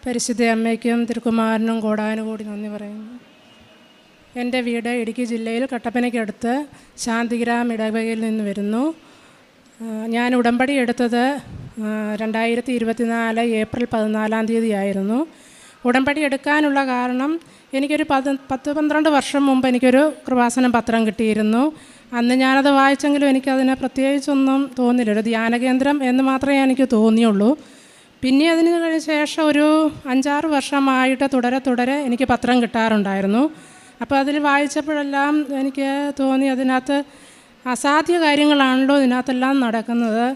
പരിശുദ്ധ അമ്മയ്ക്കും തിരുക്കുമാരനും കോടാനുകൂടി നന്ദി പറയുന്നു. എൻ്റെ വീട് ഇടുക്കി ജില്ലയിൽ കട്ടപ്പനയ്ക്കടുത്ത് ശാന്തിഗ്രാം ഇടവകയിൽ നിന്ന് വരുന്നു. ഞാൻ ഉടമ്പടി എടുത്തത് 2024 ഏപ്രിൽ 14 ആയിരുന്നു. ഉടമ്പടി എടുക്കാനുള്ള കാരണം എനിക്കൊരു 10-12 വർഷം മുമ്പ് എനിക്കൊരു കൃപാസനം പത്രം കിട്ടിയിരുന്നു. അന്ന് ഞാനത് വായിച്ചെങ്കിലും എനിക്കതിന് പ്രത്യേകിച്ചൊന്നും തോന്നില്ല. ഒരു ധ്യാനകേന്ദ്രം എന്ന് മാത്രമേ എനിക്ക് തോന്നിയുള്ളൂ. പിന്നെ അതിന് ശേഷം ഒരു 5-6 വർഷമായിട്ട് തുടരെ എനിക്ക് പത്രം കിട്ടാറുണ്ടായിരുന്നു. അപ്പോൾ അതിൽ വായിച്ചപ്പോഴെല്ലാം എനിക്ക് തോന്നി അതിനകത്ത് അസാധ്യ കാര്യങ്ങളാണല്ലോ ഇതിനകത്തെല്ലാം നടക്കുന്നത്.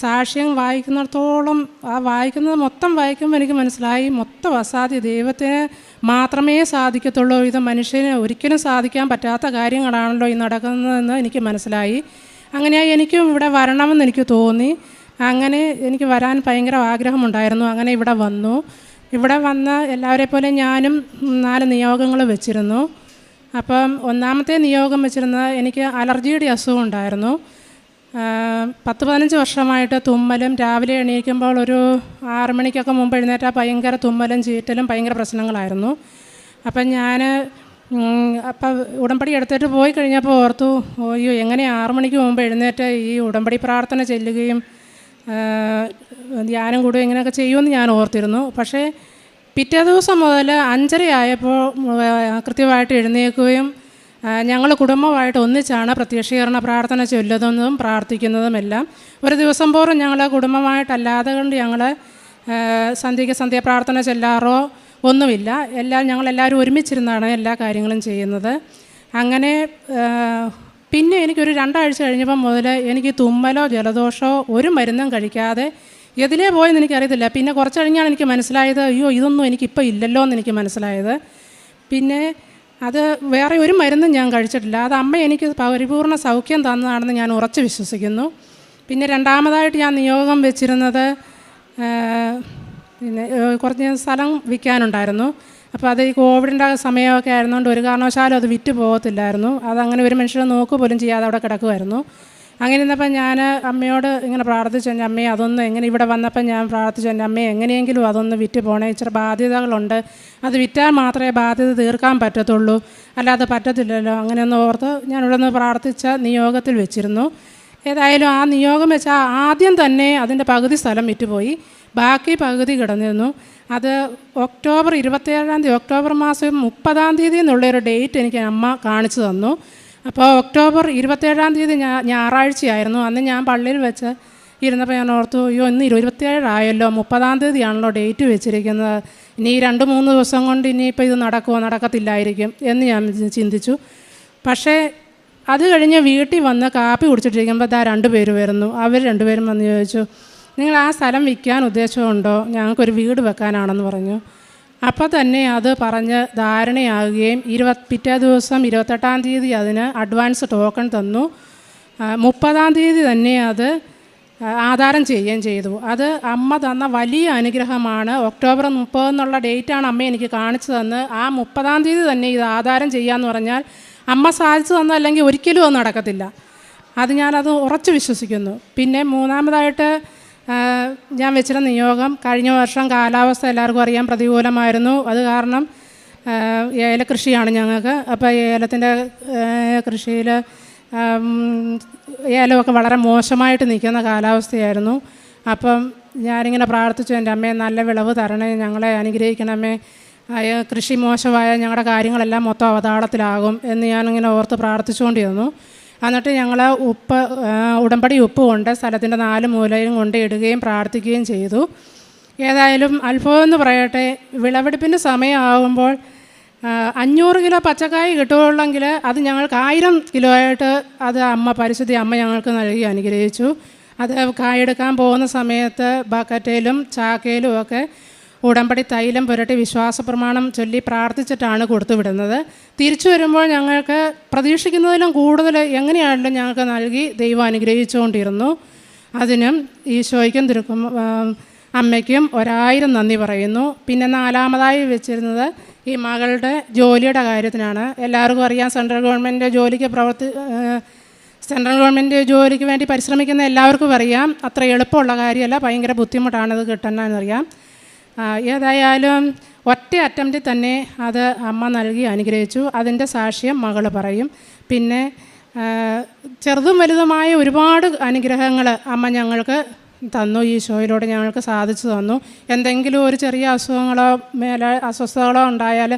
സാക്ഷ്യം വായിക്കുന്നിടത്തോളം വായിക്കുന്നത് മൊത്തം വായിക്കുമ്പോൾ എനിക്ക് മനസ്സിലായി മൊത്തം അസാധ്യ, ദൈവത്തിന് മാത്രമേ സാധിക്കത്തുള്ളൂ, ഇത് മനുഷ്യന് ഒരിക്കലും സാധിക്കാൻ പറ്റാത്ത കാര്യങ്ങളാണല്ലോ ഈ നടക്കുന്നതെന്ന് എനിക്ക് മനസ്സിലായി. അങ്ങനെയായി എനിക്കും ഇവിടെ വരണമെന്ന് എനിക്ക് തോന്നി. അങ്ങനെ എനിക്ക് വരാൻ ഭയങ്കര ആഗ്രഹമുണ്ടായിരുന്നു. അങ്ങനെ ഇവിടെ വന്നു. ഇവിടെ വന്ന് എല്ലാവരെ പോലെ ഞാനും 4 നിയോഗങ്ങൾ വെച്ചിരുന്നു. അപ്പം ഒന്നാമത്തെ നിയോഗം വെച്ചിരുന്നത് എനിക്ക് അലർജിയുടെ അസുഖം ഉണ്ടായിരുന്നു. 10-15 വർഷമായിട്ട് തുമ്മലും, രാവിലെ എണീക്കുമ്പോൾ ഒരു 6 മണിക്കൊക്കെ മുമ്പ് എഴുന്നേറ്റാൽ ഭയങ്കര തുമ്മലും ചീറ്റലും ഭയങ്കര പ്രശ്നങ്ങളായിരുന്നു. അപ്പം ഞാൻ ഉടമ്പടി എടുത്തിട്ട് പോയി കഴിഞ്ഞപ്പോൾ ഓർത്തു, അയ്യോ എങ്ങനെ 6 മണിക്ക് മുമ്പ് എഴുന്നേറ്റ് ഈ ഉടമ്പടി പ്രാർത്ഥന ചെല്ലുകയും ധ്യാനം കൂടുകയും ഇങ്ങനെയൊക്കെ ചെയ്യുമെന്ന് ഞാൻ ഓർത്തിരുന്നു. പക്ഷേ പിറ്റേ ദിവസം മുതൽ 5:30 ആയപ്പോൾ കൃത്യമായിട്ട് എഴുന്നേൽക്കുകയും ഞങ്ങൾ കുടുംബമായിട്ട് ഒന്നിച്ചാണ് പ്രത്യക്ഷീകരണ പ്രാർത്ഥന ചൊല്ലുന്നതും പ്രാർത്ഥിക്കുന്നതുമെല്ലാം. ഒരു ദിവസം പോലും ഞങ്ങൾ കുടുംബമായിട്ടല്ലാതെ കൊണ്ട് ഞങ്ങൾ സന്ധ്യാപ്രാർത്ഥന ചെല്ലാറോ ഒന്നുമില്ല. ഞങ്ങളെല്ലാവരും ഒരുമിച്ചിരുന്നാണ് എല്ലാ കാര്യങ്ങളും ചെയ്യുന്നത്. അങ്ങനെ പിന്നെ എനിക്കൊരു 2 ആഴ്ച കഴിഞ്ഞപ്പം മുതൽ എനിക്ക് തുമ്മലോ ജലദോഷമോ ഒരു മരുന്നും കഴിക്കാതെ എതിലേ പോയെന്ന് എനിക്കറിയത്തില്ല. പിന്നെ കുറച്ച് കഴിഞ്ഞാണ് എനിക്ക് മനസ്സിലായത്, അയ്യോ ഇതൊന്നും എനിക്കിപ്പോൾ ഇല്ലല്ലോ എന്ന് എനിക്ക് മനസ്സിലായത്. പിന്നെ അത് വേറെ ഒരു മരുന്നും ഞാൻ കഴിച്ചിട്ടില്ല. അത് അമ്മ എനിക്ക് പരിപൂർണ്ണ സൗഖ്യം തന്നതാണെന്ന് ഞാൻ ഉറച്ച് വിശ്വസിക്കുന്നു. പിന്നെ രണ്ടാമതായിട്ട് ഞാൻ നിയോഗം വെച്ചിരുന്നത് പിന്നെ കുറച്ച് സ്ഥലം വിൽക്കാനുണ്ടായിരുന്നു. അപ്പോൾ അത് ഈ കോവിഡിൻ്റെ സമയമൊക്കെ ആയിരുന്നുകൊണ്ട് ഒരു കാരണവശാലും അത് വിറ്റ് പോകത്തില്ലായിരുന്നു. അതങ്ങനെ ഒരു മനുഷ്യനെ നോക്കുക പോലും ചെയ്യാതെ അവിടെ കിടക്കുമായിരുന്നു. അങ്ങനെ ഇരുന്നപ്പോൾ ഞാൻ അമ്മയോട് ഇങ്ങനെ പ്രാർത്ഥിച്ചു, എൻ്റെ അമ്മയെ അതൊന്ന് എങ്ങനെ ഇവിടെ വന്നപ്പോൾ ഞാൻ പ്രാർത്ഥിച്ചു, എൻ്റെ അമ്മയെ എങ്ങനെയെങ്കിലും അതൊന്ന് വിറ്റ് പോകണേ, ഇച്ചിരി ബാധ്യതകളുണ്ട്, അത് വിറ്റാൽ മാത്രമേ ബാധ്യത തീർക്കാൻ പറ്റത്തുള്ളൂ, അല്ലാതെ പറ്റത്തില്ലല്ലോ. അങ്ങനെയൊന്ന് ഓർത്ത് ഞാൻ ഇവിടെ നിന്ന് പ്രാർത്ഥിച്ച നിയോഗത്തിൽ വെച്ചിരുന്നു. ഏതായാലും ആ നിയോഗം വെച്ചാൽ ആദ്യം തന്നെ അതിൻ്റെ പകുതി സ്ഥലം വിറ്റുപോയി, ബാക്കി പകുതി കിടന്നിരുന്നു. അത് ഒക്ടോബർ 27 ഒക്ടോബർ മാസം 30 എന്നുള്ളൊരു ഡേറ്റ് എനിക്ക് അമ്മ കാണിച്ചു തന്നു. അപ്പോൾ ഒക്ടോബർ 27 ഞായറാഴ്ചയായിരുന്നു. അന്ന് ഞാൻ പള്ളിയിൽ വെച്ച് ഇരുന്നപ്പോൾ ഞാൻ ഓർത്തു, അയ്യോ ഇന്ന് 27 ആയല്ലോ, 30 ആണല്ലോ ഡേറ്റ് വെച്ചിരിക്കുന്നത്, ഇനി 2-3 ദിവസം കൊണ്ട് ഇനിയിപ്പോൾ ഇത് നടക്കുമോ നടക്കത്തില്ലായിരിക്കും എന്ന് ഞാൻ ചിന്തിച്ചു. പക്ഷേ അത് കഴിഞ്ഞ് വീട്ടിൽ വന്ന് കാപ്പി കുടിച്ചിട്ടിരിക്കുമ്പോൾ 2 പേര് വരുന്നു. അവർ 2 പേരും വന്ന് ചോദിച്ചു, നിങ്ങൾ ആ സ്ഥലം വിൽക്കാൻ ഉദ്ദേശമുണ്ടോ, ഞങ്ങൾക്കൊരു വീട് വെക്കാനാണെന്ന് പറഞ്ഞു. അപ്പോൾ തന്നെ അത് പറഞ്ഞ് ധാരണയാകുകയും പിറ്റേ ദിവസം 28 അതിന് അഡ്വാൻസ് ടോക്കൺ തന്നു. 30 തന്നെ അത് ആധാരം ചെയ്യുകയും ചെയ്തു. അത് അമ്മ തന്ന വലിയ അനുഗ്രഹമാണ്. ഒക്ടോബർ 30 എന്നുള്ള ഡേറ്റാണ് അമ്മ എനിക്ക് കാണിച്ചു തന്ന്. ആ 30 തന്നെ ഇത് ആധാരം ചെയ്യാമെന്ന് പറഞ്ഞാൽ അമ്മ സാധിച്ചു തന്നല്ലെങ്കിൽ ഒരിക്കലും അത് നടക്കത്തില്ല. ഞാനത് ഉറച്ച് വിശ്വസിക്കുന്നു. പിന്നെ മൂന്നാമതായിട്ട് ഞാൻ വെച്ചിരുന്ന നിയോഗം, കഴിഞ്ഞ വർഷം കാലാവസ്ഥ എല്ലാവർക്കും അറിയാം പ്രതികൂലമായിരുന്നു. അത് കാരണം ഏലകൃഷിയാണ് ഞങ്ങൾക്ക്. അപ്പോൾ ഏലത്തിൻ്റെ കൃഷിയിൽ ഏലമൊക്കെ വളരെ മോശമായിട്ട് നിൽക്കുന്ന കാലാവസ്ഥയായിരുന്നു. അപ്പം ഞാനിങ്ങനെ പ്രാർത്ഥിച്ചു, എൻ്റെ അമ്മയെ നല്ല വിളവ് തരണേ, ഞങ്ങളെ അനുഗ്രഹിക്കണമേ, കൃഷി മോശമായ ഞങ്ങളുടെ കാര്യങ്ങളെല്ലാം മൊത്തം അവതാളത്തിലാകും എന്ന് ഞാനിങ്ങനെ ഓർത്ത് പ്രാർത്ഥിച്ചുകൊണ്ടിരുന്നു. എന്നിട്ട് ഞങ്ങൾ ഉടമ്പടി ഉപ്പ് കൊണ്ട് സ്ഥലത്തിൻ്റെ 4 മൂലയും കൊണ്ട് ഇടുകയും പ്രാർത്ഥിക്കുകയും ചെയ്തു. ഏതായാലും അത്ഭുതം എന്ന് പറയട്ടെ, വിളവെടുപ്പിൻ്റെ സമയമാകുമ്പോൾ 500 കിലോ പച്ചക്കായ കിട്ടുകയുള്ളെങ്കിൽ അത് ഞങ്ങൾക്ക് 1000 കിലോ ആയിട്ട് അത് പരിശുദ്ധ അമ്മ ഞങ്ങൾക്ക് നൽകി അനുഗ്രഹിച്ചു. അത് കായെടുക്കാൻ പോകുന്ന സമയത്ത് ബക്കറ്റിലും ചാക്കയിലും ഒക്കെ ഉടമ്പടി തൈലം പുരട്ടി വിശ്വാസ പ്രമാണം ചൊല്ലി പ്രാർത്ഥിച്ചിട്ടാണ് കൊടുത്തു വിടുന്നത്. തിരിച്ചു വരുമ്പോൾ ഞങ്ങൾക്ക് പ്രതീക്ഷിക്കുന്നതിലും കൂടുതൽ എങ്ങനെയാണെങ്കിലും ഞങ്ങൾക്ക് നൽകി ദൈവം അനുഗ്രഹിച്ചുകൊണ്ടിരുന്നു. അതിനും ഈശോയ്ക്കും അമ്മയ്ക്കും 1000 നന്ദി പറയുന്നു. പിന്നെ 4മതായി വെച്ചിരുന്നത് ഈ മകളുടെ ജോലിയുടെ കാര്യത്തിനാണ്. എല്ലാവർക്കും അറിയാം, സെൻട്രൽ ഗവൺമെൻറ് ജോലിക്ക് വേണ്ടി പരിശ്രമിക്കുന്ന എല്ലാവർക്കും അറിയാം, അത്ര എളുപ്പമുള്ള കാര്യമല്ല, ഭയങ്കര ബുദ്ധിമുട്ടാണത് കിട്ടാനെന്നറിയാം. ഏതായാലും ഒറ്റ അറ്റംപ്റ്റിൽ തന്നെ അത് അമ്മ നൽകി അനുഗ്രഹിച്ചു. അതിൻ്റെ സാക്ഷ്യം മകൾ പറയും. പിന്നെ ചെറുതും വലുതുമായ ഒരുപാട് അനുഗ്രഹങ്ങൾ അമ്മ ഞങ്ങൾക്ക് തന്നു. ഈ ഷോയിലൂടെ ഞങ്ങൾക്ക് സാധിച്ചു തന്നു. എന്തെങ്കിലും ഒരു ചെറിയ അസുഖങ്ങളോ അസ്വസ്ഥതകളോ ഉണ്ടായാൽ,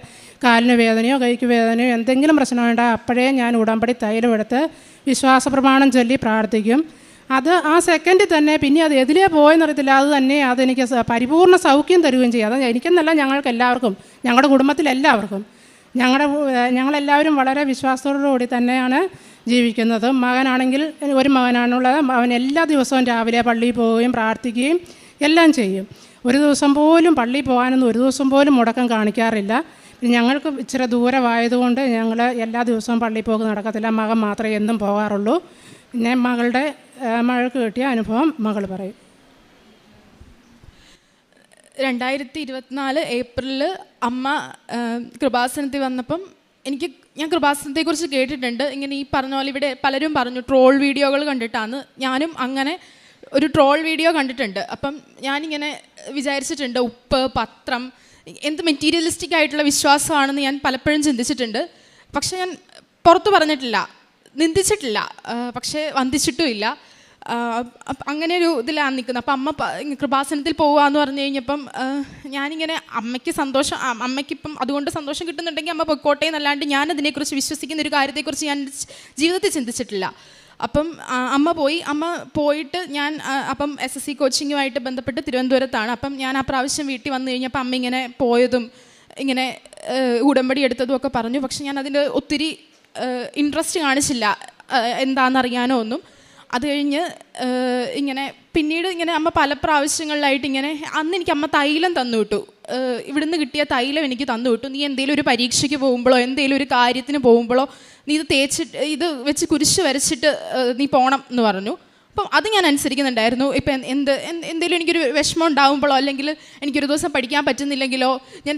കാലിന് വേദനയോ കൈക്ക് വേദനയോ എന്തെങ്കിലും പ്രശ്നമുണ്ടായാൽ അപ്പോഴേ ഞാൻ ഉടമ്പടി തൈലം എടുത്ത് വിശ്വാസ പ്രമാണം ചൊല്ലി പ്രാർത്ഥിക്കും. അത് ആ സെക്കൻഡിൽ തന്നെ, പിന്നെ അത് എതിലേ പോയെന്നറിയത്തില്ല, അത് തന്നെ അതെനിക്ക് പരിപൂർണ്ണ സൗഖ്യം തരുകയും ചെയ്യും. അത് എനിക്കെന്നല്ല, ഞങ്ങൾക്ക് എല്ലാവർക്കും, ഞങ്ങളുടെ കുടുംബത്തിലെല്ലാവർക്കും. ഞങ്ങളെല്ലാവരും വളരെ വിശ്വാസത്തോടുകൂടി തന്നെയാണ് ജീവിക്കുന്നത്. മകനാണെങ്കിൽ ഒരു മകനാണുള്ളത്. അവൻ എല്ലാ ദിവസവും രാവിലെ പള്ളിയിൽ പോവുകയും പ്രാർത്ഥിക്കുകയും എല്ലാം ചെയ്യും. ഒരു ദിവസം പോലും പള്ളിയിൽ പോകാനൊന്നും ഒരു ദിവസം പോലും മുടക്കം കാണിക്കാറില്ല. ഞങ്ങൾക്ക് ഇച്ചിരി ദൂരമായതുകൊണ്ട് ഞങ്ങൾ എല്ലാ ദിവസവും പള്ളിയിൽ പോക്ക് നടക്കത്തില്ല. മകൻ മാത്രമേ എന്നും പോകാറുള്ളൂ. പിന്നെ മകൾക്ക് കിട്ടിയ അനുഭവം മകൾ പറയും. 2024 ഏപ്രിലിൽ അമ്മ കൃപാസനത്തിൽ വന്നപ്പം ഞാൻ കൃപാസനത്തെക്കുറിച്ച് കേട്ടിട്ടുണ്ട്. ഇങ്ങനെ ഈ പറഞ്ഞ പോലെ ഇവിടെ പലരും പറഞ്ഞു ട്രോൾ വീഡിയോകൾ കണ്ടിട്ടാണ്. ഞാനും അങ്ങനെ ഒരു ട്രോൾ വീഡിയോ കണ്ടിട്ടുണ്ട്. അപ്പം ഞാനിങ്ങനെ വിചാരിച്ചിട്ടുണ്ട്, ഉപ്പ്, പത്രം, എന്ത് മെറ്റീരിയലിസ്റ്റിക് ആയിട്ടുള്ള വിശ്വാസമാണെന്ന് ഞാൻ പലപ്പോഴും ചിന്തിച്ചിട്ടുണ്ട്. പക്ഷെ ഞാൻ പുറത്ത് പറഞ്ഞിട്ടില്ല, നിന്ദിച്ചിട്ടില്ല, പക്ഷേ വന്ദിച്ചിട്ടുമില്ല. അങ്ങനെ ഒരു ഇതിലാണ് നിൽക്കുന്നത്. അപ്പം അമ്മ കൃപാസനത്തിൽ പോവുകയെന്ന് പറഞ്ഞു കഴിഞ്ഞപ്പം ഞാനിങ്ങനെ അമ്മയ്ക്കിപ്പം അതുകൊണ്ട് സന്തോഷം കിട്ടുന്നുണ്ടെങ്കിൽ അമ്മ പൊയ്ക്കോട്ടെ എന്നല്ലാണ്ട് ഞാൻ അതിനെക്കുറിച്ച് വിശ്വസിക്കുന്ന ഒരു കാര്യത്തെക്കുറിച്ച് ഞാൻ ജീവിതത്തിൽ ചിന്തിച്ചിട്ടില്ല. അപ്പം അമ്മ പോയിട്ട് ഞാൻ അപ്പം SSC കോച്ചിങ്ങുമായിട്ട് ബന്ധപ്പെട്ട് തിരുവനന്തപുരത്താണ്. അപ്പം ഞാൻ ആ പ്രാവശ്യം വീട്ടിൽ വന്നു കഴിഞ്ഞപ്പോൾ അമ്മ ഇങ്ങനെ പോയതും ഇങ്ങനെ ഉടമ്പടി എടുത്തതും ഒക്കെ പറഞ്ഞു. പക്ഷെ ഞാൻ അതിൻ്റെ ഒത്തിരി ഇൻട്രസ്റ്റ് കാണിച്ചില്ല, എന്താണെന്നറിയാനോ ഒന്നും. അത് കഴിഞ്ഞ് ഇങ്ങനെ പിന്നീട് ഇങ്ങനെ അമ്മ പല പ്രാവശ്യങ്ങളിലായിട്ട് ഇങ്ങനെ അന്ന് എനിക്ക് അമ്മ തൈലം തന്നു വിട്ടു. ഇവിടുന്ന് കിട്ടിയ തൈലം എനിക്ക് തന്നു വിട്ടു. നീ എന്തെങ്കിലും ഒരു പരീക്ഷയ്ക്ക് പോകുമ്പോഴോ എന്തെങ്കിലും ഒരു കാര്യത്തിന് പോകുമ്പോഴോ നീ ഇത് തേച്ചിട്ട് ഇത് വെച്ച് കുരിശ് വരച്ചിട്ട് നീ പോകണം എന്ന് പറഞ്ഞു. അപ്പം അത് ഞാൻ അനുസരിക്കുന്നുണ്ടായിരുന്നു. ഇപ്പം എന്തെങ്കിലും എനിക്കൊരു വിഷമം ഉണ്ടാകുമ്പോഴോ അല്ലെങ്കിൽ എനിക്കൊരു ദിവസം പഠിക്കാൻ പറ്റുന്നില്ലെങ്കിലോ ഞാൻ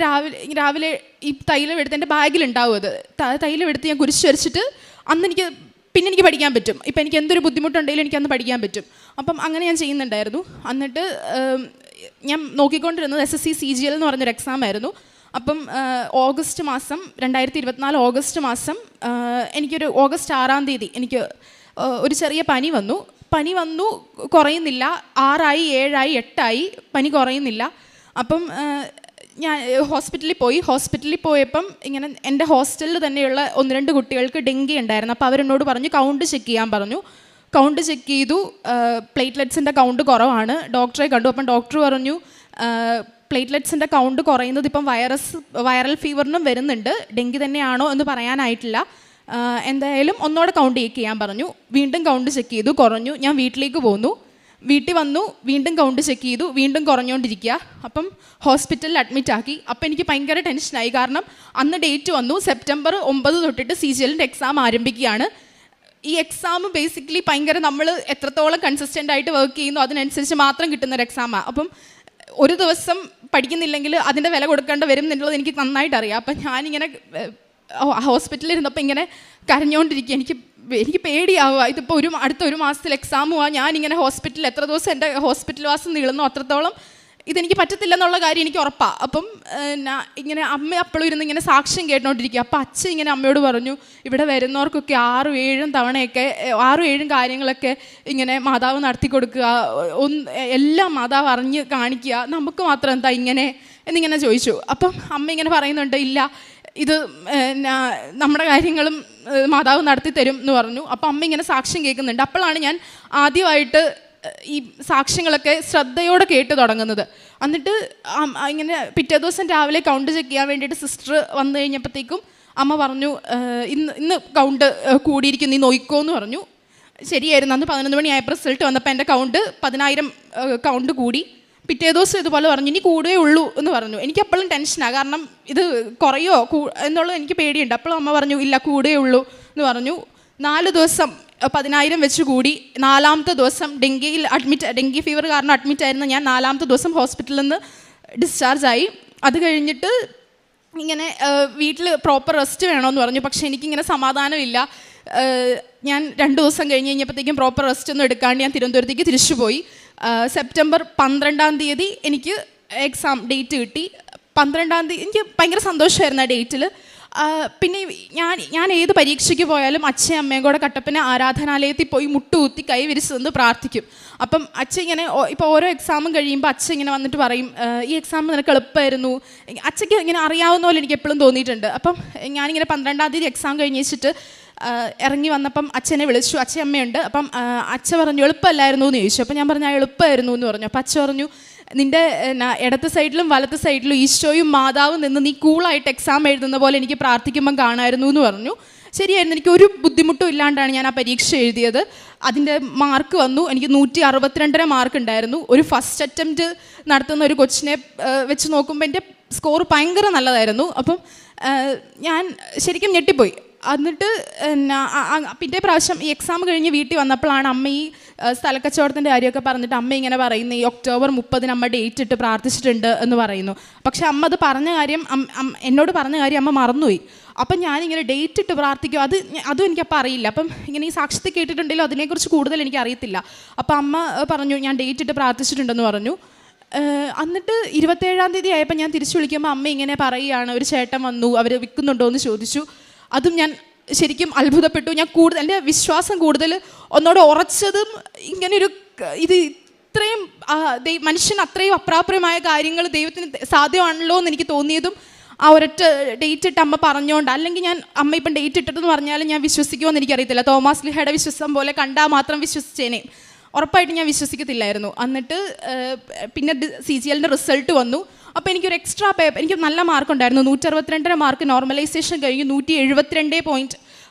രാവിലെ ഈ തൈലം എടുത്ത് എൻ്റെ ബാഗിലുണ്ടാവും. അത് തൈലം എടുത്ത് ഞാൻ കുരിശ് വരച്ചിട്ട് പിന്നെ എനിക്ക് പഠിക്കാൻ പറ്റും. ഇപ്പം എനിക്ക് എന്തൊരു ബുദ്ധിമുട്ടുണ്ടെങ്കിലും എനിക്കന്ന് പഠിക്കാൻ പറ്റും. അപ്പം അങ്ങനെ ഞാൻ ചെയ്യുന്നുണ്ടായിരുന്നു. എന്നിട്ട് ഞാൻ നോക്കിക്കൊണ്ടിരുന്നത് SSC CGL എന്ന് പറഞ്ഞൊരു എക്സാം ആയിരുന്നു. അപ്പം ഓഗസ്റ്റ് മാസം 2024 ഓഗസ്റ്റ് മാസം എനിക്കൊരു ഓഗസ്റ്റ് 6-ാം തീയതി എനിക്ക് ഒരു ചെറിയ പനി വന്നു. കുറയുന്നില്ല. 6 ആയി, 7 ആയി, 8 ആയി, പനി കുറയുന്നില്ല. അപ്പം ഞാൻ ഹോസ്പിറ്റലിൽ പോയപ്പം ഇങ്ങനെ എൻ്റെ ഹോസ്റ്റലിൽ തന്നെയുള്ള 1-2 കുട്ടികൾക്ക് ഡെങ്കി ഉണ്ടായിരുന്നു. അപ്പോൾ അവരെന്നോട് പറഞ്ഞു കൗണ്ട് ചെക്ക് ചെയ്യാൻ പറഞ്ഞു. കൗണ്ട് ചെക്ക് ചെയ്തു. പ്ലേറ്റ്ലെറ്റ്സിൻ്റെ കൗണ്ട് കുറവാണ്. ഡോക്ടറെ കണ്ടു. അപ്പം ഡോക്ടർ പറഞ്ഞു പ്ലേറ്റ്ലെറ്റ്സിൻ്റെ കൗണ്ട് കുറയുന്നത് ഇപ്പം വൈറൽ ഫീവറിനും വരുന്നുണ്ട്, ഡെങ്കി തന്നെയാണോ എന്ന് പറയാനായിട്ടില്ല. എന്തായാലും ഒന്നോടെ കൗണ്ട് ചെക്ക് ചെയ്യാൻ പറഞ്ഞു. വീണ്ടും കൗണ്ട് ചെക്ക് ചെയ്തു, കുറഞ്ഞു. ഞാൻ വീട്ടിലേക്ക് പോന്നു. വീട്ടിൽ വന്നു, വീണ്ടും കൗണ്ട് ചെക്ക് ചെയ്തു, വീണ്ടും കുറഞ്ഞുകൊണ്ടിരിക്കുക. അപ്പം ഹോസ്പിറ്റലിൽ അഡ്മിറ്റ് ആക്കി. അപ്പം എനിക്ക് ഭയങ്കര ടെൻഷനായി. കാരണം അന്ന് ഡേറ്റ് വന്നു, സെപ്റ്റംബർ 9 തൊട്ടിട്ട് CGLൻ്റെ എക്സാം ആരംഭിക്കുകയാണ്. ഈ എക്സാം ബേസിക്കലി ഭയങ്കര നമ്മൾ എത്രത്തോളം കൺസിസ്റ്റൻ്റ് ആയിട്ട് വർക്ക് ചെയ്യുന്നു അതിനനുസരിച്ച് മാത്രം കിട്ടുന്നൊരു എക്സാമാണ്. അപ്പം ഒരു ദിവസം പഠിക്കുന്നില്ലെങ്കിൽ അതിൻ്റെ വില കൊടുക്കേണ്ട വരും എന്നുള്ളത് എനിക്ക് നന്നായിട്ട് അറിയാം. അപ്പം ഞാനിങ്ങനെ ഹോസ്പിറ്റലിൽ ഇരുന്നപ്പോൾ ഇങ്ങനെ കരഞ്ഞുകൊണ്ടിരിക്കുക. എനിക്ക് പേടിയാവുക. ഇതിപ്പോൾ അടുത്ത ഒരു മാസത്തിൽ എക്സാമുമാണ്. ഞാനിങ്ങനെ ഹോസ്പിറ്റലിൽ എത്ര ദിവസം എൻ്റെ ഹോസ്പിറ്റൽ വാസം നീളുന്നു അത്രത്തോളം ഇതെനിക്ക് പറ്റത്തില്ലെന്നുള്ള കാര്യം എനിക്ക് ഉറപ്പാണ്. അപ്പം ഇങ്ങനെ അമ്മ അപ്പോഴും ഇരുന്ന് ഇങ്ങനെ സാക്ഷ്യം കേട്ടുകൊണ്ടിരിക്കുക. അപ്പം അച്ഛൻ ഇങ്ങനെ അമ്മയോട് പറഞ്ഞു, ഇവിടെ വരുന്നവർക്കൊക്കെ 6-7 തവണയൊക്കെ 6-7 കാര്യങ്ങളൊക്കെ ഇങ്ങനെ മാതാവ് നടത്തി കൊടുക്കുക, എല്ലാം മാതാവ് അറിഞ്ഞ് കാണിക്കുക, നമുക്ക് മാത്രം എന്താ ഇങ്ങനെ എന്നിങ്ങനെ ചോദിച്ചു. അപ്പം അമ്മ ഇങ്ങനെ പറയുന്നുണ്ട്, ഇല്ല ഇത് നമ്മുടെ കാര്യങ്ങളും മാതാവ് നടത്തി തരും എന്ന് പറഞ്ഞു. അപ്പം അമ്മ ഇങ്ങനെ സാക്ഷ്യം കേൾക്കുന്നുണ്ട്. അപ്പോഴാണ് ഞാൻ ആദ്യമായിട്ട് ഈ സാക്ഷ്യങ്ങളൊക്കെ ശ്രദ്ധയോടെ കേട്ട് തുടങ്ങുന്നത്. എന്നിട്ട് ഇങ്ങനെ പിറ്റേ ദിവസം രാവിലെ കൗണ്ട് ചെക്ക് ചെയ്യാൻ വേണ്ടിയിട്ട് സിസ്റ്റർ വന്നു കഴിഞ്ഞപ്പോഴത്തേക്കും അമ്മ പറഞ്ഞു, ഇന്ന് കൗണ്ട് കൂടിയിരിക്കും, നീ നോക്കിക്കോ എന്ന് പറഞ്ഞു. ശരിയായിരുന്നു. അന്ന് 11 മണിയായപ്പോൾ റിസൾട്ട് വന്നപ്പോൾ എൻ്റെ കൗണ്ട് 10,000 കൗണ്ട് കൂടി. പിറ്റേ ദിവസം ഇതുപോലെ പറഞ്ഞു, ഇനി കൂടുകയേ ഉള്ളൂ എന്ന് പറഞ്ഞു. എനിക്ക് അപ്പോഴും ടെൻഷനാണ്. കാരണം ഇത് കുറയോ എന്നുള്ളത് എനിക്ക് പേടിയുണ്ട്. അപ്പോഴും അമ്മ പറഞ്ഞു, ഇല്ല കൂടുകയേ ഉള്ളൂ എന്ന് പറഞ്ഞു. 4 ദിവസം 10,000 വെച്ച് കൂടി. 4-ാമത്തെ ദിവസം ഡെങ്കി ഫീവർ കാരണം അഡ്മിറ്റ് ആയിരുന്നു ഞാൻ. 4-ാമത്തെ ദിവസം ഹോസ്പിറ്റലിൽ നിന്ന് ഡിസ്ചാർജായി. അത് കഴിഞ്ഞിട്ട് ഇങ്ങനെ വീട്ടിൽ പ്രോപ്പർ റെസ്റ്റ് വേണമെന്ന് പറഞ്ഞു. പക്ഷേ എനിക്കിങ്ങനെ സമാധാനമില്ല. ഞാൻ 2 ദിവസം കഴിഞ്ഞപ്പോഴത്തേക്കും പ്രോപ്പർ റെസ്റ്റ് ഒന്നും എടുക്കാണ്ട് ഞാൻ തിരുവനന്തപുരത്തേക്ക് തിരിച്ചുപോയി. സെപ്റ്റംബർ 12-ാം തീയതി എനിക്ക് എക്സാം ഡേറ്റ് കിട്ടി. 12-ാം തീയതി എനിക്ക് ഭയങ്കര സന്തോഷമായിരുന്നു ആ ഡേറ്റിൽ. പിന്നെ ഞാൻ ഏത് പരീക്ഷയ്ക്ക് പോയാലും അച്ഛയും അമ്മയും കൂടെ കട്ടപ്പന ആരാധനാലയത്തിൽ പോയി മുട്ടുകുത്തി കൈ വിരിച്ച് നിന്ന് പ്രാർത്ഥിക്കും. അപ്പം അച്ഛൻ ഇങ്ങനെ ഇപ്പോൾ ഓരോ എക്സാമും കഴിയുമ്പോൾ അച്ഛൻ ഇങ്ങനെ വന്നിട്ട് പറയും, ഈ എക്സാം നിനക്ക് എളുപ്പമായിരുന്നു. അച്ഛയ്ക്ക് ഇങ്ങനെ അറിയാവുന്ന പോലെ എനിക്ക് എപ്പോഴും തോന്നിയിട്ടുണ്ട്. അപ്പം ഞാനിങ്ങനെ 12-ാം തീയതി എക്സാം കഴിഞ്ഞ് വെച്ചിട്ട് ഇറങ്ങി വന്നപ്പം അച്ഛനെ വിളിച്ചു. അച്ഛൻ അമ്മയുണ്ട്. അപ്പം അച്ഛൻ പറഞ്ഞു എളുപ്പമല്ലായിരുന്നു എന്ന് ചോദിച്ചു. അപ്പം ഞാൻ പറഞ്ഞു എളുപ്പമായിരുന്നു എന്ന് പറഞ്ഞു. അപ്പം അച്ഛൻ പറഞ്ഞു, നിൻ്റെ ഇടത്ത് സൈഡിലും വലത്ത് സൈഡിലും ഈശോയും മാതാവും നിന്ന് നീ കൂളായിട്ട് എക്സാം എഴുതുന്ന പോലെ എനിക്ക് പ്രാർത്ഥിക്കുമ്പം കാണാമായിരുന്നു എന്ന് പറഞ്ഞു. ശരിയായിരുന്നു, എനിക്ക് ഒരു ബുദ്ധിമുട്ടും ഇല്ലാണ്ടാണ് ഞാൻ ആ പരീക്ഷ എഴുതിയത്. അതിൻ്റെ മാർക്ക് വന്നു. എനിക്ക് 162 മാർക്ക് ഉണ്ടായിരുന്നു. ഒരു ഫസ്റ്റ് അറ്റംപ്റ്റ് നടത്തുന്ന ഒരു കൊച്ചിനെ വെച്ച് നോക്കുമ്പോൾ എൻ്റെ സ്കോർ ഭയങ്കര നല്ലതായിരുന്നു. അപ്പം ഞാൻ ശരിക്കും ഞെട്ടിപ്പോയി. എന്നിട്ട് പിറ്റേ പ്രാവശ്യം ഈ എക്സാം കഴിഞ്ഞ് വീട്ടിൽ വന്നപ്പോഴാണ് അമ്മ ഈ സ്ഥലക്കച്ചവടത്തിൻ്റെ കാര്യമൊക്കെ പറഞ്ഞിട്ട് അമ്മ ഇങ്ങനെ പറയുന്നു, ഈ ഒക്ടോബർ 30 അമ്മ ഡേറ്റ് ഇട്ട് പ്രാർത്ഥിച്ചിട്ടുണ്ട് എന്ന് പറയുന്നു. പക്ഷെ അമ്മ അത് പറഞ്ഞ കാര്യം എന്നോട് പറഞ്ഞ കാര്യം അമ്മ മറന്നുപോയി. അപ്പം ഞാനിങ്ങനെ ഡേറ്റ് ഇട്ട് പ്രാർത്ഥിക്കും, അതും എനിക്കപ്പോൾ അറിയില്ല. അപ്പം ഇങ്ങനെ ഈ സാക്ഷ്യത്തിൽ കേട്ടിട്ടുണ്ടെങ്കിലും അതിനെക്കുറിച്ച് കൂടുതൽ എനിക്ക് അറിയത്തില്ല. അപ്പം അമ്മ പറഞ്ഞു ഞാൻ ഡേറ്റ് ഇട്ട് പ്രാർത്ഥിച്ചിട്ടുണ്ടെന്ന് പറഞ്ഞു. എന്നിട്ട് 27-ാം തീയതി ആയപ്പോൾ ഞാൻ തിരിച്ചു വിളിക്കുമ്പോൾ അമ്മ ഇങ്ങനെ പറയുകയാണ്, ഒരു ചേട്ടൻ വന്നു, അവർ വിൽക്കുന്നുണ്ടോ എന്ന് ചോദിച്ചു. അതും ഞാൻ ശരിക്കും അത്ഭുതപ്പെട്ടു. ഞാൻ കൂടുതൽ എൻ്റെ വിശ്വാസം കൂടുതൽ ഒന്നോടെ ഉറച്ചതും ഇങ്ങനൊരു ഇത് ഇത്രയും മനുഷ്യൻ അത്രയും അപ്രാപ്യമായ കാര്യങ്ങൾ ദൈവത്തിന് സാധ്യമാണല്ലോ എന്ന് എനിക്ക് തോന്നിയതും ആ ഒരൊറ്റ ഡേറ്റ് ഇട്ട് അമ്മ പറഞ്ഞുകൊണ്ട്. അല്ലെങ്കിൽ ഞാൻ അമ്മ ഇപ്പം ഡേറ്റ് ഇട്ടിട്ടെന്ന് പറഞ്ഞാലും ഞാൻ വിശ്വസിക്കുമെന്ന് എനിക്കറിയത്തില്ല. തോമാസ് ലിഹയുടെ വിശ്വാസം പോലെ കണ്ടാൽ മാത്രം വിശ്വസിച്ചേനെ, ഉറപ്പായിട്ട് ഞാൻ വിശ്വസിക്കത്തില്ലായിരുന്നു. എന്നിട്ട് പിന്നെ CGL റിസൾട്ട് വന്നു. അപ്പോൾ എനിക്കൊരു എക്സ്ട്രാ പേപ്പർ, എനിക്ക് നല്ല മാർക്കുണ്ടായിരുന്നു. 162 മാർക്ക് നോർമലൈസേഷൻ കഴിഞ്ഞ് 172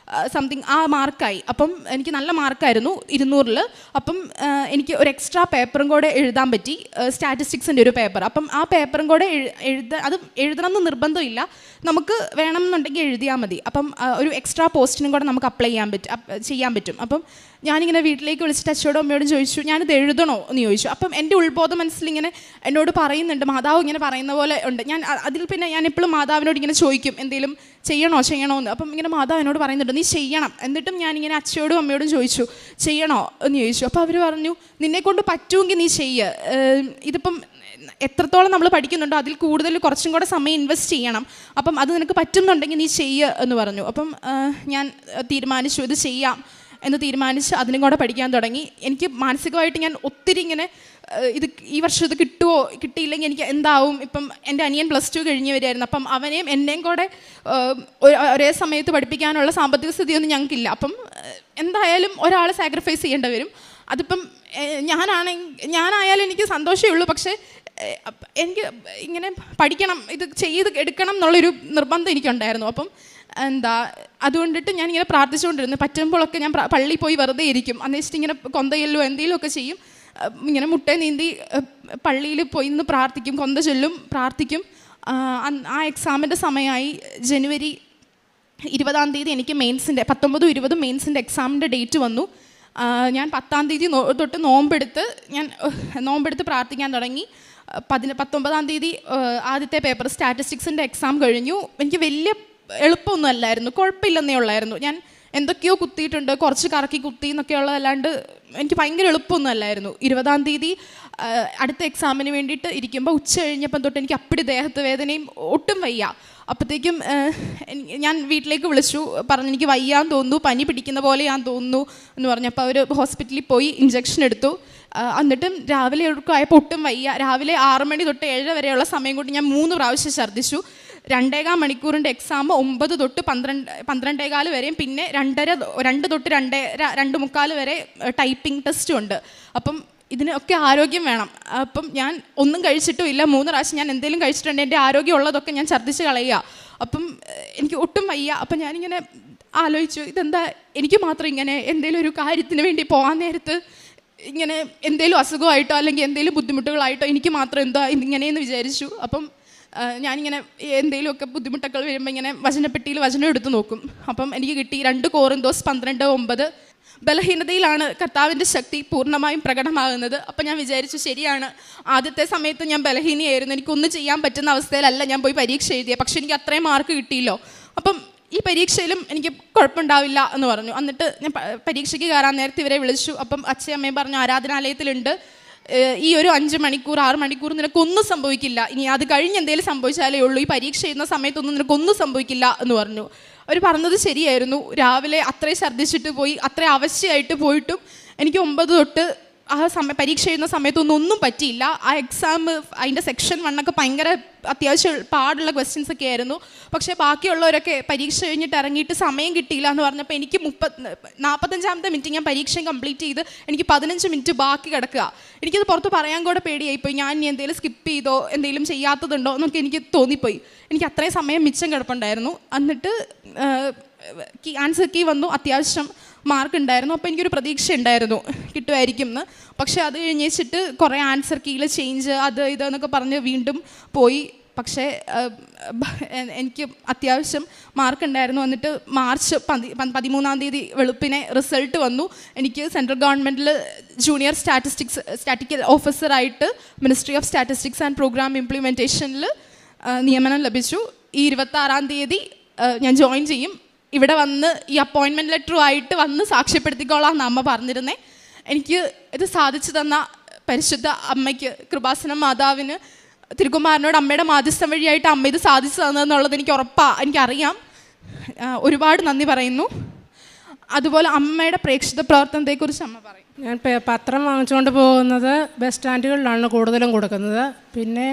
സംതിങ് ആ മാർക്കായി. അപ്പം എനിക്ക് നല്ല മാർക്കായിരുന്നു 200-ൽ. അപ്പം എനിക്ക് ഒരു എക്സ്ട്രാ പേപ്പറും കൂടെ എഴുതാൻ പറ്റി, സ്റ്റാറ്റിസ്റ്റിക്സിൻ്റെ ഒരു പേപ്പർ. അപ്പം ആ പേപ്പറും കൂടെ അത് എഴുതണമെന്ന് നിർബന്ധമില്ല, നമുക്ക് വേണമെന്നുണ്ടെങ്കിൽ എഴുതിയാൽ മതി. അപ്പം ഒരു എക്സ്ട്രാ പോസ്റ്റിനും കൂടെ നമുക്ക് അപ്ലൈ ചെയ്യാൻ പറ്റും. അപ്പം ഞാനിങ്ങനെ വീട്ടിലേക്ക് വിളിച്ചിട്ട് അച്ഛനോടും അമ്മയോടും ചോദിച്ചു, ഞാനിത് എഴുതണോ എന്ന് ചോദിച്ചു. അപ്പം എൻ്റെ ഉൾബോധ മനസ്സിലിങ്ങനെ എന്നോട് പറയുന്നുണ്ട്, മാതാവ് ഇങ്ങനെ പറയുന്ന പോലെ ഉണ്ട്. അതിൽ പിന്നെ ഞാൻ എപ്പോഴും മാതാവിനോട് ഇങ്ങനെ ചോദിക്കും എന്തെങ്കിലും ചെയ്യണോ എന്ന്. അപ്പം ഇങ്ങനെ മാതാവ് എന്നോട് പറയുന്നുണ്ട് നീ ചെയ്യണം. എന്നിട്ടും ഞാനിങ്ങനെ അച്ഛനോടും അമ്മയോടും ചോദിച്ചു ചെയ്യണോ എന്ന് ചോദിച്ചു. അപ്പോൾ അവർ പറഞ്ഞു നിന്നെക്കൊണ്ട് പറ്റുമെങ്കിൽ നീ ചെയ്യ്, ഇതിപ്പം എത്രത്തോളം നമ്മൾ പഠിക്കുന്നുണ്ടോ അതിൽ കൂടുതൽ കുറച്ചും കൂടെ സമയം ഇൻവെസ്റ്റ് ചെയ്യണം, അപ്പം അത് നിനക്ക് പറ്റുന്നുണ്ടെങ്കിൽ നീ ചെയ്യ് എന്ന് പറഞ്ഞു. അപ്പം ഞാൻ തീരുമാനിച്ചു ഇത് ചെയ്യാം എന്ന് തീരുമാനിച്ച് അതിനും കൂടെ പഠിക്കാൻ തുടങ്ങി. എനിക്ക് മാനസികമായിട്ട് ഞാൻ ഒത്തിരി ഇങ്ങനെ ഈ വർഷം ഇത് കിട്ടുമോ കിട്ടിയില്ലെങ്കിൽ എനിക്ക് എന്താവും. ഇപ്പം എൻ്റെ അനിയൻ +2 കഴിഞ്ഞ് വരികയായിരുന്നു. അപ്പം അവനെയും എന്നെയും കൂടെ ഒരേ സമയത്ത് പഠിപ്പിക്കാനുള്ള സാമ്പത്തിക സ്ഥിതിയൊന്നും ഞങ്ങൾക്കില്ല. അപ്പം എന്തായാലും ഒരാൾ സാക്രിഫൈസ് ചെയ്യേണ്ടി വരും. അതിപ്പം ഞാനായാലും എനിക്ക് സന്തോഷമേ ഉള്ളൂ. പക്ഷേ എനിക്ക് ഇങ്ങനെ പഠിക്കണം, ഇത് ചെയ്ത് എടുക്കണം എന്നുള്ളൊരു നിർബന്ധം എനിക്കുണ്ടായിരുന്നു. അപ്പം അതുകൊണ്ടിട്ട് ഞാനിങ്ങനെ പ്രാർത്ഥിച്ചുകൊണ്ടിരുന്നു. പറ്റുമ്പോഴൊക്കെ ഞാൻ പള്ളിയിൽ പോയി വെറുതെ ഇരിക്കും. അന്നേച്ചിട്ട് ഇങ്ങനെ കൊന്തയല്ലോ എന്തെങ്കിലുമൊക്കെ ചെയ്യും. ഇങ്ങനെ മുട്ട നീന്തി പള്ളിയിൽ പോയി നിന്ന് പ്രാർത്ഥിക്കും, കൊന്ത ചൊല്ലും, പ്രാർത്ഥിക്കും. ആ എക്സാമിൻ്റെ സമയമായി. ജനുവരി 20-ാം തീയതി എനിക്ക് മെയിൻസിൻ്റെ 19, 20 മെയിൻസിൻ്റെ എക്സാമിൻ്റെ ഡേറ്റ് വന്നു. ഞാൻ 10-ാം തീയതി തൊട്ട് നോമ്പെടുത്ത് പ്രാർത്ഥിക്കാൻ തുടങ്ങി. 19-ാം തീയതി ആദ്യത്തെ പേപ്പർ സ്റ്റാറ്റിസ്റ്റിക്സിൻ്റെ എക്സാം കഴിഞ്ഞു. എനിക്ക് വലിയ എളുപ്പമൊന്നും അല്ലായിരുന്നു, കുഴപ്പമില്ലെന്നേ ഉള്ളായിരുന്നു. ഞാൻ എന്തൊക്കെയോ കുത്തിയിട്ടുണ്ട്, കുറച്ച് കറക്കി കുത്തി എന്നൊക്കെ ഉള്ളതല്ലാണ്ട് എനിക്ക് ഭയങ്കര എളുപ്പമൊന്നും അല്ലായിരുന്നു. 20-ാം തീയതി അടുത്ത എക്സാമിന് വേണ്ടിയിട്ട് ഇരിക്കുമ്പോൾ ഉച്ച കഴിഞ്ഞപ്പം തൊട്ട് എനിക്ക് അപ്പടി ദേഹത്ത് വേദനയും ഒട്ടും വയ്യ. അപ്പോഴത്തേക്കും ഞാൻ വീട്ടിലേക്ക് വിളിച്ചു, പറഞ്ഞു എനിക്ക് വയ്യാന്ന് തോന്നുന്നു, പനി പിടിക്കുന്ന പോലെയാന്ന് തോന്നുന്നു എന്ന് പറഞ്ഞപ്പോൾ അവർ ഹോസ്പിറ്റലിൽ പോയി ഇഞ്ചക്ഷൻ എടുത്തു. എന്നിട്ടും രാവിലെ ആയപ്പോൾ ഒട്ടും വയ്യ. രാവിലെ 6 മണി തൊട്ട് 7 വരെയുള്ള സമയം കൊണ്ട് ഞാൻ 3 പ്രാവശ്യം ഛർദ്ദിച്ചു. 2.25 മണിക്കൂറിൻ്റെ എക്സാം 9 തൊട്ട് 12 വരെയും പിന്നെ 2 തൊട്ട് 2:45 വരെ ടൈപ്പിംഗ് ടെസ്റ്റും ഉണ്ട്. അപ്പം ഇതിനൊക്കെ ആരോഗ്യം വേണം. അപ്പം ഞാൻ ഒന്നും കഴിച്ചിട്ടും ഇല്ല. 3 പ്രാവശ്യം ഞാൻ എന്തെങ്കിലും കഴിച്ചിട്ടുണ്ട്, എൻ്റെ ആരോഗ്യം ഉള്ളതൊക്കെ ഞാൻ ഛർദ്ദിച്ച് കളയുക. അപ്പം എനിക്ക് ഒട്ടും വയ്യ. അപ്പം ഞാനിങ്ങനെ ആലോചിച്ചു, ഇതെന്താ എനിക്ക് മാത്രം ഇങ്ങനെ എന്തെങ്കിലും ഒരു കാര്യത്തിന് വേണ്ടി പോകാൻ നേരത്ത് ഇങ്ങനെ എന്തെങ്കിലും അസുഖമായിട്ടോ അല്ലെങ്കിൽ എന്തെങ്കിലും ബുദ്ധിമുട്ടുകളായിട്ടോ എനിക്ക് മാത്രം എന്താ ഇങ്ങനെയെന്ന് വിചാരിച്ചു. അപ്പം ഞാനിങ്ങനെ എന്തെങ്കിലുമൊക്കെ ബുദ്ധിമുട്ടൊക്കെ വരുമ്പോൾ ഇങ്ങനെ വചനപ്പെട്ടിയിൽ വചനം എടുത്ത് നോക്കും. അപ്പം എനിക്ക് കിട്ടി 2 കൊറിന്തോസ് 12:9. ബലഹീനതയിലാണ് കർത്താവിൻ്റെ ശക്തി പൂർണ്ണമായും പ്രകടമാകുന്നത്. അപ്പം ഞാൻ വിചാരിച്ചു ശരിയാണ്, ആദ്യത്തെ സമയത്ത് ഞാൻ ബലഹീനയായിരുന്നു, എനിക്കൊന്നും ചെയ്യാൻ പറ്റുന്ന അവസ്ഥയിലല്ല ഞാൻ പോയി പരീക്ഷ എഴുതിയത്. പക്ഷെ എനിക്ക് അത്രയും മാർക്ക് കിട്ടിയല്ലോ, അപ്പം ഈ പരീക്ഷയിലും എനിക്ക് കുഴപ്പമുണ്ടാവില്ല എന്ന് പറഞ്ഞു. എന്നിട്ട് ഞാൻ പരീക്ഷയ്ക്ക് കയറാൻ നേരത്തെ ഇവരെ വിളിച്ചു. അപ്പം അച്ഛയും അമ്മയും പറഞ്ഞു ആരാധനാലയത്തിലുണ്ട്, ഈ ഒരു 5 മണിക്കൂർ 6 മണിക്കൂർ നിനക്കൊന്നും സംഭവിക്കില്ല, ഇനി അത് കഴിഞ്ഞ് എന്തെങ്കിലും സംഭവിച്ചാലേ ഉള്ളൂ, ഈ പരീക്ഷ ചെയ്യുന്ന സമയത്തൊന്നും നിനക്കൊന്നും സംഭവിക്കില്ല എന്ന് പറഞ്ഞു. അവർ പറഞ്ഞത് ശരിയായിരുന്നു. രാവിലെ അത്രയും ഛർദ്ദിച്ചിട്ട് പോയി, അത്രയും അവശ്യമായിട്ട് പോയിട്ടും എനിക്ക് 9 തൊട്ട് ആ പരീക്ഷ ചെയ്യുന്ന സമയത്തൊന്നും ഒന്നും പറ്റിയില്ല. ആ എക്സാം അതിൻ്റെ സെക്ഷൻ 1 ഭയങ്കര അത്യാവശ്യം പാടുള്ള ക്വസ്റ്റ്യൻസ് ഒക്കെ ആയിരുന്നു. പക്ഷേ ബാക്കിയുള്ളവരൊക്കെ പരീക്ഷ കഴിഞ്ഞിട്ട് ഇറങ്ങിയിട്ട് സമയം കിട്ടിയില്ല എന്ന് പറഞ്ഞപ്പോൾ എനിക്ക് 45-ാമത്തെ മിനിറ്റ് ഞാൻ പരീക്ഷയും കംപ്ലീറ്റ് ചെയ്ത് എനിക്ക് 15 മിനിറ്റ് ബാക്കി കിടക്കുക. എനിക്കത് പുറത്ത് പറയാൻ കൂടെ പേടിയായിപ്പോയി. ഞാൻ ഇനി എന്തെങ്കിലും സ്കിപ്പ് ചെയ്തോ എന്തെങ്കിലും ചെയ്യാത്തതുണ്ടോ എന്നൊക്കെ എനിക്ക് തോന്നിപ്പോയി. എനിക്ക് അത്രയും സമയം മിച്ചം കിടപ്പുണ്ടായിരുന്നു. എന്നിട്ട് ആൻസർ കീ വന്നു, അത്യാവശ്യം മാർക്ക് ഉണ്ടായിരുന്നു. അപ്പോൾ എനിക്കൊരു പ്രതീക്ഷ ഉണ്ടായിരുന്നു കിട്ടുമായിരിക്കും എന്ന്. പക്ഷേ അത് കഴിഞ്ഞിട്ട് കുറേ ആൻസർ കീയിൽ ചേഞ്ച് അത് ഇതെന്നൊക്കെ പറഞ്ഞ് വീണ്ടും പോയി. പക്ഷേ എനിക്ക് അത്യാവശ്യം മാർക്ക് ഉണ്ടായിരുന്നു. എന്നിട്ട് മാർച്ച് 13-ാം തീയതി വെളുപ്പിനെ റിസൾട്ട് വന്നു. എനിക്ക് സെൻട്രൽ ഗവൺമെൻറ്റിൽ ജൂനിയർ സ്റ്റാറ്റിക്കൽ ഓഫീസറായിട്ട് ministry of statistics and programme ഇംപ്ലിമെൻറ്റേഷനിൽ നിയമനം ലഭിച്ചു. ഈ 26-ാം തീയതി ഞാൻ ജോയിൻ ചെയ്യും. ഇവിടെ വന്ന് ഈ അപ്പോയിൻമെൻറ്റ് ലെറ്ററുമായിട്ട് വന്ന് സാക്ഷ്യപ്പെടുത്തിക്കോളാം എന്ന് അമ്മ പറഞ്ഞിരുന്നേ. എനിക്ക് ഇത് സാധിച്ചു തന്ന പരിശുദ്ധ അമ്മയ്ക്ക്, കൃപാസന മാതാവിന്, തിരുക്കുമാരനോട് അമ്മയുടെ മാധ്യസ്ഥം വഴിയായിട്ട് അമ്മ ഇത് സാധിച്ചു തന്നതെന്നുള്ളത് എനിക്കറിയാം. ഒരുപാട് നന്ദി പറയുന്നു. അതുപോലെ അമ്മയുടെ പ്രേക്ഷിത പ്രവർത്തനത്തെക്കുറിച്ച് അമ്മ പറയും. ഞാൻ പത്രം വാങ്ങിച്ചുകൊണ്ട് പോകുന്നത് ബസ് സ്റ്റാൻഡുകളിലാണ് കൂടുതലും കൊടുക്കുന്നത്. പിന്നെ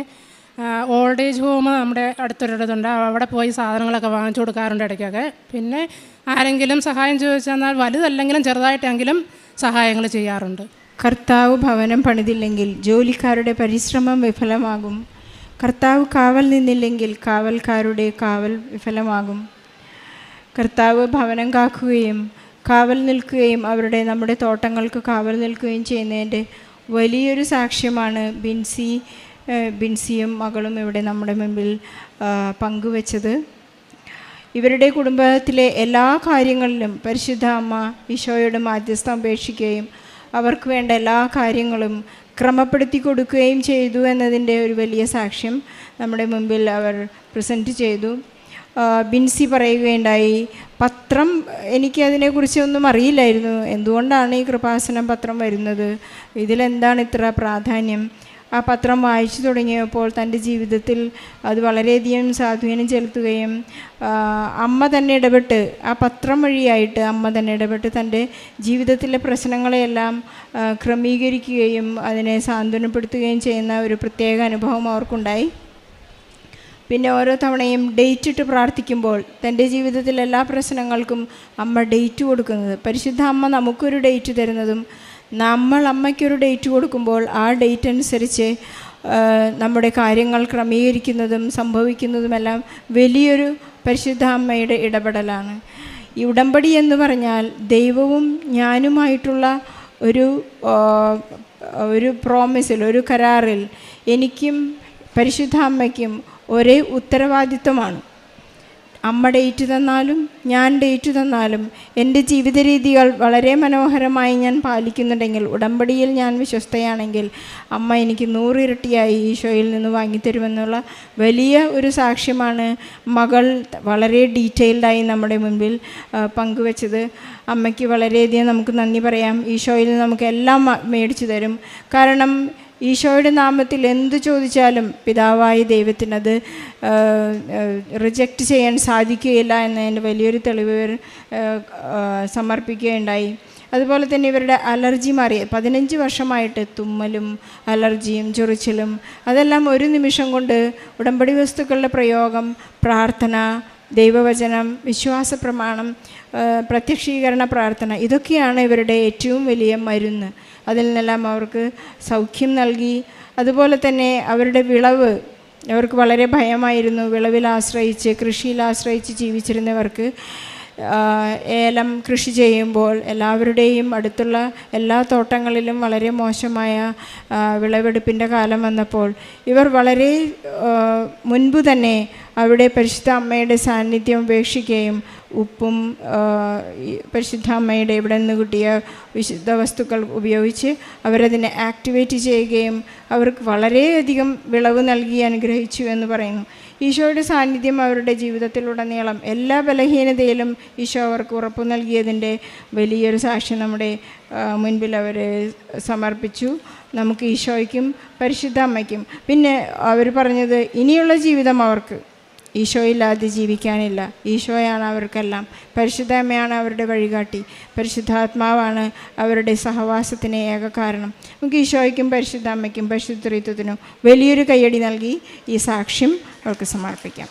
ഓൾഡ് ഏജ് ഹോം നമ്മുടെ അടുത്തൊരിടത്തുണ്ട്, അവിടെ പോയി സാധനങ്ങളൊക്കെ വാങ്ങിച്ചു കൊടുക്കാറുണ്ട് ഇടയ്ക്കൊക്കെ. പിന്നെ ആരെങ്കിലും സഹായം ചോദിച്ചെന്നാൽ വലുതല്ലെങ്കിലും ചെറുതായിട്ടെങ്കിലും സഹായങ്ങൾ ചെയ്യാറുണ്ട്. കർത്താവ് ഭവനം പണിതില്ലെങ്കിൽ ജോലിക്കാരുടെ പരിശ്രമം വിഫലമാകും. കർത്താവ് കാവൽ നിന്നില്ലെങ്കിൽ കാവൽക്കാരുടെ കാവൽ വിഫലമാകും. കർത്താവ് ഭവനം കാക്കുകയും കാവൽ നിൽക്കുകയും നമ്മുടെ തോട്ടങ്ങൾക്ക് കാവൽ നിൽക്കുകയും ചെയ്യുന്നതിൻ്റെ വലിയൊരു സാക്ഷ്യമാണ് ബിൻസിയും മകളും ഇവിടെ നമ്മുടെ മുമ്പിൽ പങ്കുവച്ചത്. ഇവരുടെ കുടുംബത്തിലെ എല്ലാ കാര്യങ്ങളിലും പരിശുദ്ധ അമ്മ ഈശോയുടെ മാധ്യസ്ഥം അപേക്ഷിക്കുകയും അവർക്ക് വേണ്ട എല്ലാ കാര്യങ്ങളും ക്രമപ്പെടുത്തി കൊടുക്കുകയും ചെയ്തു എന്നതിൻ്റെ ഒരു വലിയ സാക്ഷ്യം നമ്മുടെ മുമ്പിൽ അവർ പ്രസൻറ്റ് ചെയ്തു. ബിൻസി പറയുകയുണ്ടായി, പത്രം എനിക്കതിനെക്കുറിച്ചൊന്നും അറിയില്ലായിരുന്നു, എന്തുകൊണ്ടാണ് ഈ കൃപാസനം പത്രം വരുന്നത്, ഇതിലെന്താണ് ഇത്ര പ്രാധാന്യം. ആ പത്രം വായിച്ചു തുടങ്ങിയപ്പോൾ തൻ്റെ ജീവിതത്തിൽ അത് വളരെയധികം സ്വാധീനം ചെലുത്തുകയും അമ്മ തന്നെ ഇടപെട്ട്, ആ പത്രം വഴിയായിട്ട് അമ്മ തന്നെ ഇടപെട്ട് തൻ്റെ ജീവിതത്തിലെ പ്രശ്നങ്ങളെയെല്ലാം ക്രമീകരിക്കുകയും അതിനെ സാന്ത്വനപ്പെടുത്തുകയും ചെയ്യുന്ന ഒരു പ്രത്യേക അനുഭവം അവർക്കുണ്ടായി. പിന്നെ ഓരോ തവണയും ഡേറ്റ് ഇട്ട് പ്രാർത്ഥിക്കുമ്പോൾ തൻ്റെ ജീവിതത്തിലെ എല്ലാ പ്രശ്നങ്ങൾക്കും അമ്മ ഡേറ്റ് കൊടുക്കുന്നത്, പരിശുദ്ധ അമ്മ നമുക്കൊരു ഡേറ്റ് തരുന്നതും നമ്മൾ അമ്മയ്ക്കൊരു ഡേറ്റ് കൊടുക്കുമ്പോൾ ആ ഡേറ്റ് അനുസരിച്ച് നമ്മുടെ കാര്യങ്ങൾ ക്രമീകരിക്കുന്നതും സംഭവിക്കുന്നതുമെല്ലാം വലിയൊരു പരിശുദ്ധ അമ്മയുടെ ഇടപെടലാണ്. ഈ ഉടമ്പടി എന്ന് പറഞ്ഞാൽ ദൈവവും ഞാനുമായിട്ടുള്ള ഒരു പ്രോമിസിൽ, ഒരു കരാറിൽ എനിക്കും പരിശുദ്ധ അമ്മയ്ക്കും ഒരേ ഉത്തരവാദിത്വമാണ്. അമ്മ ഡേറ്റ് തന്നാലും ഞാൻ ഡേറ്റ് തന്നാലും എൻ്റെ ജീവിത രീതികൾ വളരെ മനോഹരമായി ഞാൻ പാലിക്കുന്നുണ്ടെങ്കിൽ, ഉടമ്പടിയിൽ ഞാൻ വിശ്വസ്തയാണെങ്കിൽ അമ്മ എനിക്ക് 100 ഇരട്ടിയായി ഈശോയിൽ നിന്ന് വാങ്ങിത്തരുമെന്നുള്ള വലിയ ഒരു സാക്ഷ്യമാണ് മകൾ വളരെ ഡീറ്റെയിൽഡായി നമ്മുടെ മുൻപിൽ പങ്കുവച്ചത്. അമ്മയ്ക്ക് വളരെയധികം നമുക്ക് നന്ദി പറയാം. ഈശോയിൽ നിന്ന് നമുക്ക് എല്ലാം മേടിച്ചു തരും. കാരണം ഈശോയുടെ നാമത്തിൽ എന്ത് ചോദിച്ചാലും പിതാവായ ദൈവത്തിനത് റിജക്റ്റ് ചെയ്യാൻ സാധിക്കുകയില്ല എന്നതിൻ്റെ വലിയൊരു തെളിവ് സമർപ്പിക്കുകയുണ്ടായി. അതുപോലെ തന്നെ ഇവരുടെ അലർജി മാറി. 15 വർഷമായിട്ട് തുമ്മലും അലർജിയും ചൊറിച്ചിലും അതെല്ലാം ഒരു നിമിഷം കൊണ്ട് ഉടമ്പടി വസ്തുക്കളുടെ പ്രയോഗം, പ്രാർത്ഥന, ദൈവവചനം, വിശ്വാസ പ്രമാണം, പ്രത്യക്ഷീകരണ പ്രാർത്ഥന, ഇതൊക്കെയാണ് ഇവരുടെ ഏറ്റവും വലിയ മരുന്ന്. അതിൽ നിന്നെല്ലാം അവർക്ക് സൗഖ്യം നൽകി. അതുപോലെ തന്നെ അവരുടെ വിളവ്, അവർക്ക് വളരെ ഭയമായിരുന്നു. വിളവിൽ ആശ്രയിച്ച്, കൃഷിയിൽ ആശ്രയിച്ച് ജീവിച്ചിരുന്നവർക്ക് ഏലം കൃഷി ചെയ്യുമ്പോൾ എല്ലാവരുടെയും അടുത്തുള്ള എല്ലാ തോട്ടങ്ങളിലും വളരെ മോശമായ വിളവെടുപ്പിൻ്റെ കാലം വന്നപ്പോൾ ഇവർ വളരെ മുൻപ് തന്നെ അവിടെ പരിശുദ്ധ അമ്മയുടെ സാന്നിധ്യം ഉപേക്ഷിക്കുകയും ഉപ്പും ഈ പരിശുദ്ധ അമ്മയുടെ ഇവിടെ നിന്ന് കിട്ടിയ വിശുദ്ധ വസ്തുക്കൾ ഉപയോഗിച്ച് അവരതിനെ ആക്ടിവേറ്റ് ചെയ്യുകയും അവർക്ക് വളരെയധികം വിളവ് നൽകി അനുഗ്രഹിച്ചു എന്ന് പറയുന്നു. ഈശോയുടെ സാന്നിധ്യം അവരുടെ ജീവിതത്തിലുടനീളം എല്ലാ ബലഹീനതയിലും ഈശോ അവർക്ക് ഉറപ്പു നൽകിയതിൻ്റെ വലിയൊരു സാക്ഷ്യം നമ്മുടെ മുൻപിൽ അവർ സമർപ്പിച്ചു. നമുക്ക് ഈശോയ്ക്കും പരിശുദ്ധ അമ്മയ്ക്കും പിന്നെ അവർ പറഞ്ഞത് ഇനിയുള്ള ജീവിതം അവർക്ക് ഈശോയില്ലാതെ ജീവിക്കാനില്ല. ഈശോയാണ് അവർക്കെല്ലാം. പരിശുദ്ധ അമ്മയാണ് അവരുടെ വഴികാട്ടി. പരിശുദ്ധാത്മാവാണ് അവരുടെ സഹവാസത്തിന് ഏക കാരണം. നമുക്ക് ഈശോയ്ക്കും പരിശുദ്ധ അമ്മയ്ക്കും പരിശുദ്ധ ത്രിത്വത്തിനും വലിയൊരു കയ്യടി നൽകി ഈ സാക്ഷ്യം അവർക്ക് സമർപ്പിക്കാം.